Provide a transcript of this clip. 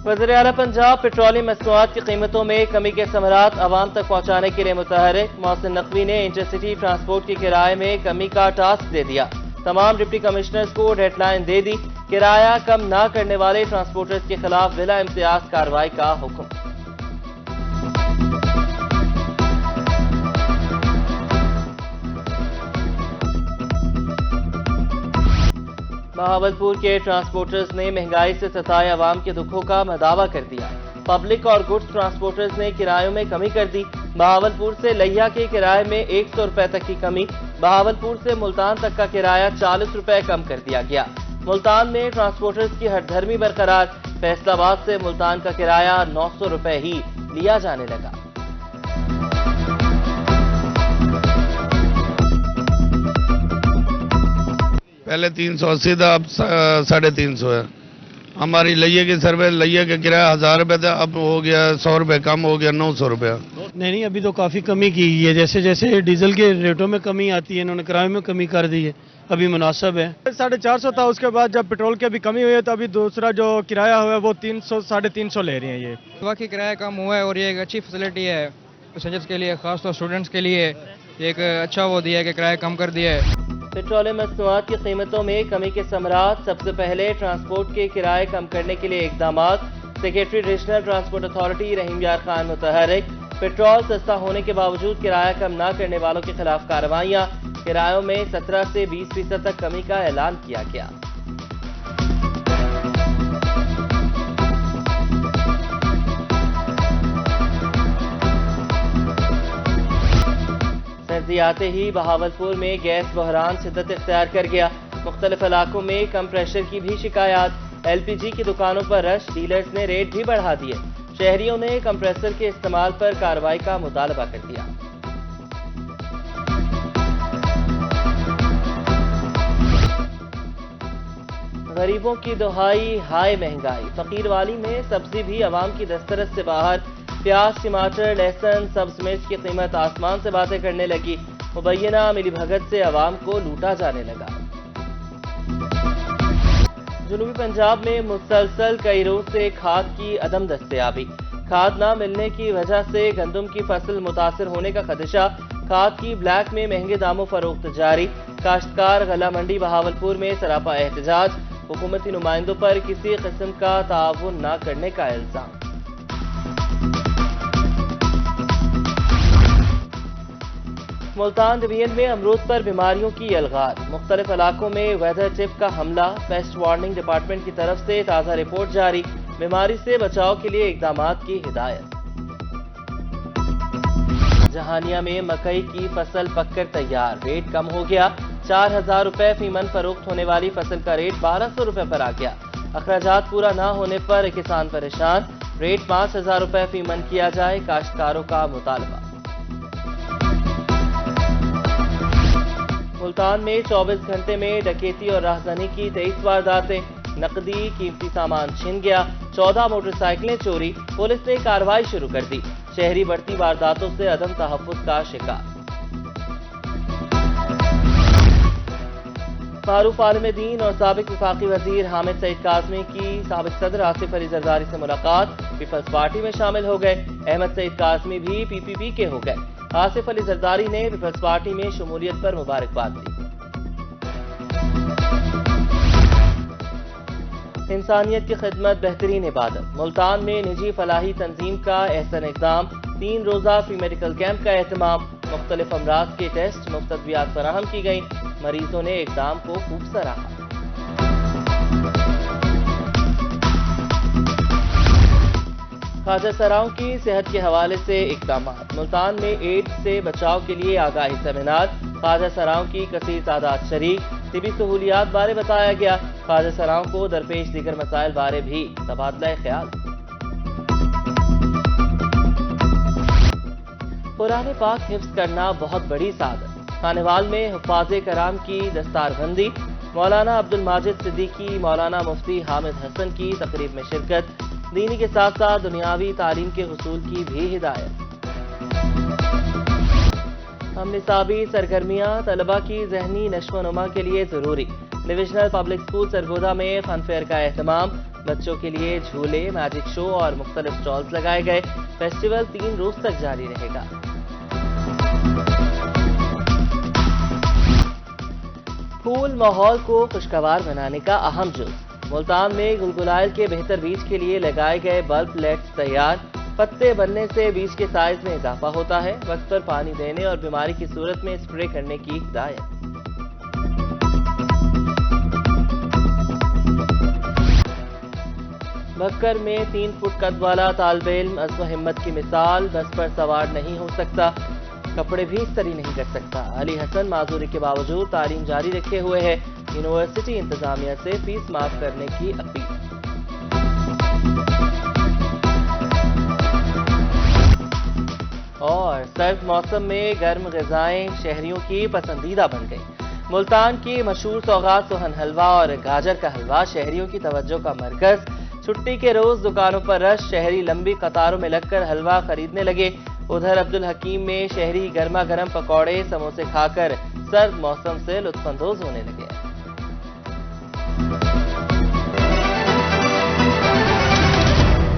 वज़ीर आला पंजाब पेट्रोलियम मसनूआत की कीमतों में कमी के समरात आवाम तक पहुँचाने के लिए मुतहरिक। मोहसिन नकवी ने इंटरसिटी ट्रांसपोर्ट के किराए में कमी का टास्क दे दिया। तमाम डिप्टी कमिश्नर्स को डेडलाइन दे दी। किराया कम न करने वाले ट्रांसपोर्टर्स के खिलाफ बिला इम्तियाज कार्रवाई का हुक्म। बहावलपुर के ट्रांसपोर्टर्स ने महंगाई से सताए अवाम के दुखों का मदावा कर दिया। पब्लिक और गुड्स ट्रांसपोर्टर्स ने किरायों में कमी कर दी। बहावलपुर से लिया के किराए में 100 रुपए तक की कमी। बहावलपुर से मुल्तान तक का किराया 40 रुपए कम कर दिया गया। मुल्तान में ट्रांसपोर्टर्स की हठधर्मी बरकरार। फैसलाबाद से मुल्तान का किराया 900 रुपए ही लिया जाने लगा। पहले 380 था, अब 350 है। हमारी लइये की सर्वे लइये का किराया 1000 रुपये था, अब हो गया 100 रुपये कम हो गया 900 रुपया। नहीं, अभी तो काफ़ी कमी की है। जैसे जैसे डीजल के रेटों में कमी आती है, इन्होंने किराए में कमी कर दी है, अभी मुनासिब है। 450 था, उसके बाद जब पेट्रोल की अभी कमी हुई है तो अभी दूसरा जो किराया हुआ है वो 300 350 ले रहे हैं। ये वाकई किराया कम हुआ है और ये एक अच्छी फैसिलिटी है पैसेंजर्स के लिए, खासतौर स्टूडेंट्स के लिए एक अच्छा वो दिया है कि किराया कम कर दिया है। पेट्रोलियम मसनूआत की कीमतों में कमी के समरात। सबसे पहले ट्रांसपोर्ट के किराए कम करने के लिए इकदामात। सेक्रेटरी रीजनल ट्रांसपोर्ट अथॉरिटी रहीम यार खान मुतहरिक। पेट्रोल सस्ता होने के बावजूद किराया कम न करने वालों के खिलाफ कार्रवाइयां। किरायों में 17 से 20% तक कमी का ऐलान किया गया। सर्दी आते ही बहावलपुर में गैस बहरान शिद्दत इख्तियार कर गया। मुख्तलिफ इलाकों में कम प्रेशर की भी शिकायत। LPG की दुकानों पर रश, डीलर्स ने रेट भी बढ़ा दिए। शहरियों ने कंप्रेसर के इस्तेमाल पर कार्रवाई का मुतालबा कर दिया। गरीबों की दुहाई, हाय महंगाई। फकीर वाली में सब्जी भी अवाम की दस्तरस से बाहर। प्याज, टमाटर, लहसुन, सब्ज मिर्च की कीमत आसमान से बातें करने लगी। मुबैना मिली भगत से अवाम को लूटा जाने लगा। जनूबी पंजाब में मुसलसल कई रोज से खाद की अदम दस्तयाबी। खाद न मिलने की वजह से गंदम की फसल मुतासर होने का खदशा। खाद की ब्लैक में महंगे दामों फरोख्त जारी। काश्तकार गला मंडी बहावलपुर में सरापा एहतजाज। हुकूमती नुमाइंदों पर किसी किस्म का ताउन न करने का इल्जाम। मुल्तान डिवीजन में अमरूद पर बीमारियों की अलगार। मुख्तलिफ इलाकों में वेदर टिप का हमला। पेस्ट वार्निंग डिपार्टमेंट की तरफ से ताज़ा रिपोर्ट जारी। बीमारी से बचाव के लिए इकदामात की हिदायत। जहानिया में मकई की फसल पककर तैयार। रेट कम हो गया। 4000 रुपए फी मन फरोख्त होने वाली फसल का रेट 1200 रुपए पर आ गया। अखराजात पूरा न होने पर किसान परेशान। रेट 5000 रुपए फी मन किया जाए, काश्तकारों का मुतालबा। मुल्तान में 24 घंटे में डकैती और राहज़नी की 23 वारदातें। नकदी, कीमती सामान छिन गया। 14 मोटरसाइकिलें चोरी। पुलिस ने कार्रवाई शुरू कर दी। शहरी बढ़ती वारदातों से अदम तहफ़्फ़ुज़ का शिकार। मारूफ आलिम दीन और साबिक वफाकी वजीर हामिद सईद काज़मी की साबिक सदर आसिफ अली जरदारी से मुलाकात। पीपल्स पार्टी में शामिल हो गए। अहमद सईद काज़मी भी PPP के हो गए। आसिफ अली जरदारी ने पीपल्स पार्टी में शमूलियत पर मुबारकबाद दी। इंसानियत की खिदमत बेहतरीन इबादत। मुल्तान में निजी फलाही तंजीम का एहसन इक़दाम। 3 रोज़ा फ्री मेडिकल कैंप का एहतमाम। मुख्तलिफ अमराज के टेस्ट, मुफ्त अद्वियात फराहम की गई। मरीजों ने इक़दाम को खूब सराहा। ख्वाजा सराओं की सेहत के हवाले से इक़दामात। मुल्तान में एड्स से बचाव के लिए आगाही सेमिनार। ख्वाजा सराओं की कसीर तादाद शरीक। तिबी सहूलियात बारे बताया गया। ख्वाजा सराओं को दरपेश दीगर मसाइल बारे भी तबादला ख्याल। कुरान पाक हिफ्ज़ करना बहुत बड़ी सादत। खानेवाल में हुफ़ाज़े कराम की दस्तारबंदी। मौलाना अब्दुल माजिद सिद्दीकी, मौलाना मुफ्ती हामिद हसन की तकरीब में शिरकत। दीनी के साथ साथ दुनियावी तालीम के हुसूल की भी हिदायत। हम निसाबी सरगर्मियां तलबा की ज़हनी नश्वनुमा के लिए ज़रूरी। डिविजनल पब्लिक स्कूल सरगोदा में फन फेयर का एहतमाम, बच्चों के लिए झूले, मैजिक शो और मुख्तलिफ स्टॉल्स लगाए गए। फेस्टिवल 3 रोज तक जारी रहेगा। फूल माहौल को खुशगवार बनाने का अहम जुज़। मुल्तान में गुलगुलाइल के बेहतर बीज के लिए लगाए गए बल्ब लेट्स तैयार। पत्ते बनने से बीज के साइज में इजाफा होता है। वक्त पर पानी देने और बीमारी की सूरत में स्प्रे करने की हिदायत। बक्कर में 3 फुट कद वाला तालिबे इल्म अज़्म हिम्मत की मिसाल, बस पर सवार नहीं हो सकता, कपड़े भी इस्त्री नहीं कर सकता। अली हसन माजूरी के बावजूद तालीम जारी रखे हुए है। यूनिवर्सिटी इंतजामिया से फीस माफ करने की अपील। और सर्द मौसम में गर्म ग़िज़ाएं शहरियों की पसंदीदा बन गई। मुल्तान की मशहूर सौगात सोहन हलवा और गाजर का हलवा शहरियों की तवज्जो का मरकज। छुट्टी के रोज दुकानों पर रश, शहरी लंबी कतारों में लगकर हलवा खरीदने लगे। उधर अब्दुल हकीम में शहरी गर्मा गर्म पकौड़े समोसे खाकर सर्द मौसम से लुत्फानंदोज होने लगे।